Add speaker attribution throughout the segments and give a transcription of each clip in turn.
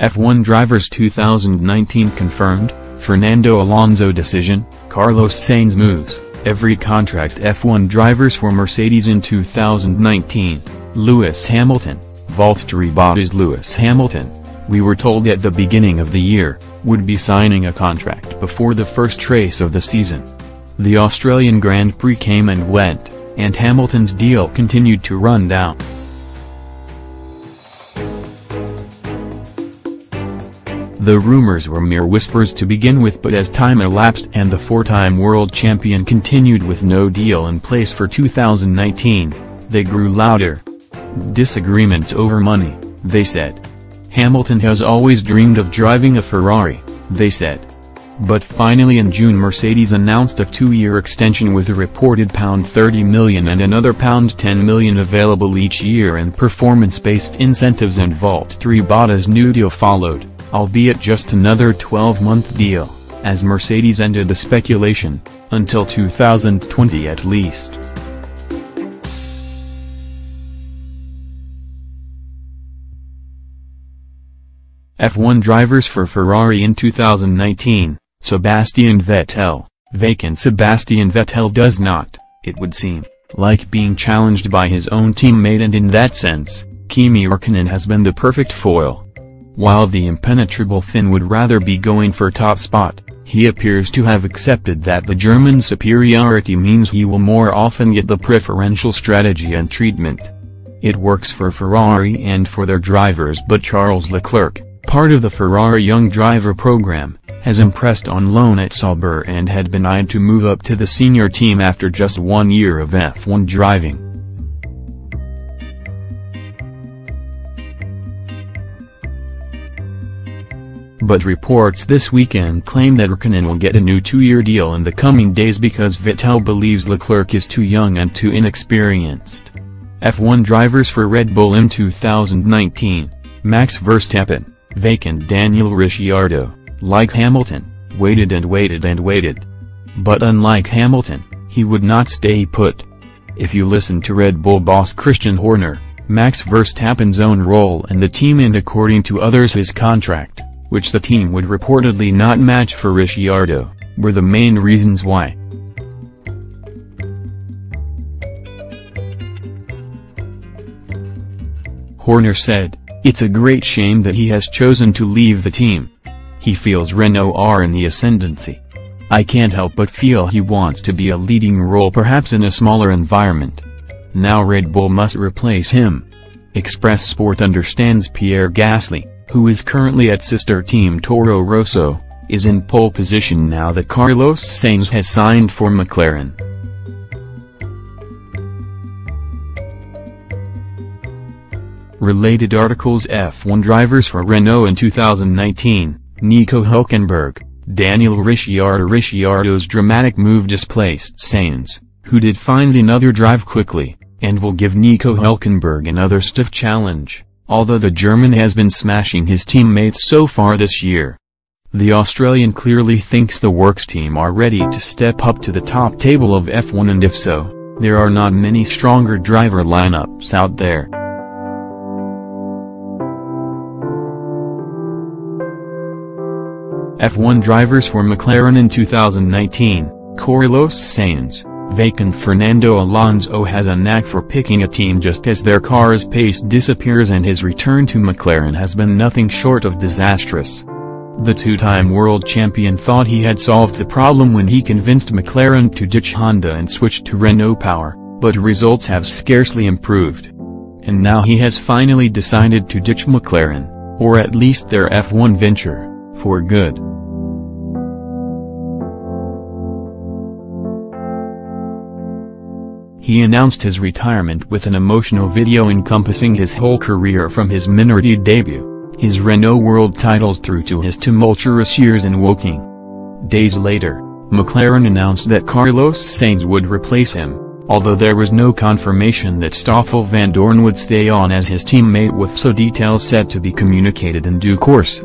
Speaker 1: F1 drivers 2019 confirmed, Fernando Alonso decision, Carlos Sainz moves, every contract F1 drivers for Mercedes in 2019, Lewis Hamilton, Valtteri Bottas. Lewis Hamilton, we were told at the beginning of the year, would be signing a contract before the first race of the season. The Australian Grand Prix came and went, and Hamilton's deal continued to run down. The rumors were mere whispers to begin with, but as time elapsed and the four-time world champion continued with no deal in place for 2019, they grew louder. Disagreements over money, they said. Hamilton has always dreamed of driving a Ferrari, they said. But finally in June Mercedes announced a 2-year extension with a reported £30 million and another £10 million available each year in performance-based incentives, and Valtteri Bottas' new deal followed, albeit just another 12-month deal, as Mercedes ended the speculation, until 2020 at least. F1 drivers for Ferrari in 2019, Sebastian Vettel, vacant. Sebastian Vettel does not, it would seem, like being challenged by his own teammate, and in that sense, Kimi Räikkönen has been the perfect foil. While the impenetrable Finn would rather be going for top spot, he appears to have accepted that the German's superiority means he will more often get the preferential strategy and treatment. It works for Ferrari and for their drivers, but Charles Leclerc, part of the Ferrari Young Driver program, has impressed on loan at Sauber and had been eyed to move up to the senior team after just 1 year of F1 driving. But reports this weekend claim that Räikkönen will get a new 2-year deal in the coming days because Vettel believes Leclerc is too young and too inexperienced. F1 drivers for Red Bull in 2019, Max Verstappen, vacant. Daniel Ricciardo, like Hamilton, waited and waited and waited. But unlike Hamilton, he would not stay put. If you listen to Red Bull boss Christian Horner, Max Verstappen's own role in the team and according to others his contract, which the team would reportedly not match for Ricciardo, were the main reasons why. Horner said, "It's a great shame that he has chosen to leave the team. He feels Renault are in the ascendancy. I can't help but feel he wants to be a leading role, perhaps in a smaller environment. Now Red Bull must replace him." Express Sport understands Pierre Gasly, who is currently at sister team Toro Rosso, is in pole position now that Carlos Sainz has signed for McLaren. Related articles: F1 drivers for Renault in 2019, Nico Hülkenberg, Daniel Ricciardo. Ricciardo's dramatic move displaced Sainz, who did find another drive quickly, and will give Nico Hülkenberg another stiff challenge, although the German has been smashing his teammates so far this year. The Australian clearly thinks the Works team are ready to step up to the top table of F1, and if so, there are not many stronger driver lineups out there. F1 drivers for McLaren in 2019, Carlos Sainz, vacant. Fernando Alonso has a knack for picking a team just as their car's pace disappears, and his return to McLaren has been nothing short of disastrous. The two-time world champion thought he had solved the problem when he convinced McLaren to ditch Honda and switch to Renault power, but results have scarcely improved. And now he has finally decided to ditch McLaren, or at least their F1 venture, for good. He announced his retirement with an emotional video encompassing his whole career from his Minardi debut, his Renault World titles through to his tumultuous years in Woking. Days later, McLaren announced that Carlos Sainz would replace him, although there was no confirmation that Stoffel Vandoorne would stay on as his teammate, with so details set to be communicated in due course.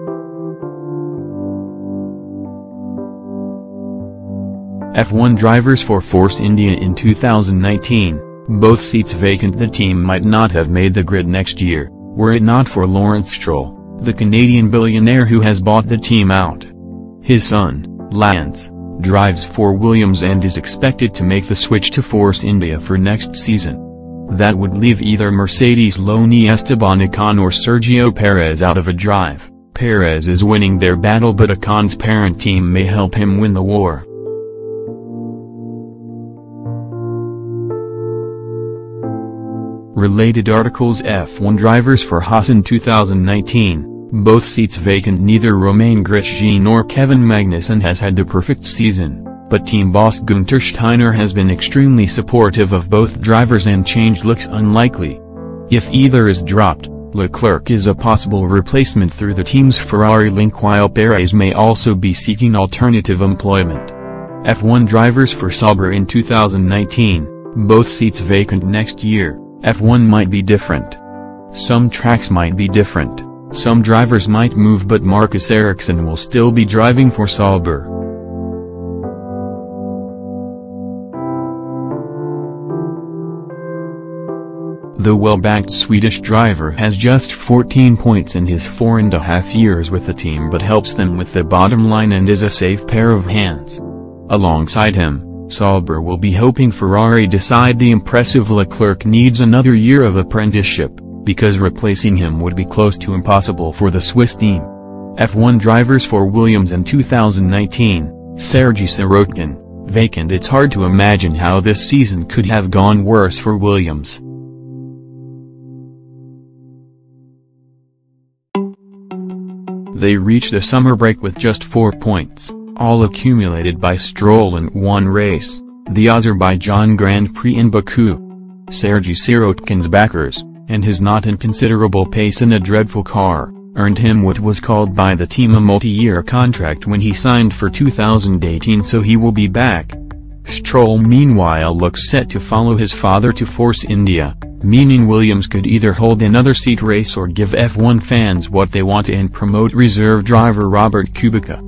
Speaker 1: F1 drivers for Force India in 2019, both seats vacant. The team might not have made the grid next year, were it not for Lawrence Stroll, the Canadian billionaire who has bought the team out. His son, Lance, drives for Williams and is expected to make the switch to Force India for next season. That would leave either Mercedes' Loni Esteban Ocon or Sergio Perez out of a drive. Perez is winning their battle, but Ocon's parent team may help him win the war. Related articles: F1 drivers for Haas in 2019. Both seats vacant. Neither Romain Grosjean nor Kevin Magnussen has had the perfect season, but team boss Günther Steiner has been extremely supportive of both drivers and change looks unlikely. If either is dropped, Leclerc is a possible replacement through the team's Ferrari link, while Perez may also be seeking alternative employment. F1 drivers for Sauber in 2019. Both seats vacant next year. F1 might be different. Some tracks might be different, some drivers might move, but Marcus Ericsson will still be driving for Sauber. The well-backed Swedish driver has just 14 points in his 4.5 years with the team, but helps them with the bottom line and is a safe pair of hands. Alongside him, Sauber will be hoping Ferrari decide the impressive Leclerc needs another year of apprenticeship, because replacing him would be close to impossible for the Swiss team. F1 drivers for Williams in 2019, Sergei Sirotkin, vacant. It's hard to imagine how this season could have gone worse for Williams. They reached a summer break with just 4 points, all accumulated by Stroll in one race, the Azerbaijan Grand Prix in Baku. Sergei Sirotkin's backers, and his not inconsiderable pace in a dreadful car, earned him what was called by the team a multi-year contract when he signed for 2018, so he will be back. Stroll meanwhile looks set to follow his father to Force India, meaning Williams could either hold another seat race or give F1 fans what they want and promote reserve driver Robert Kubica.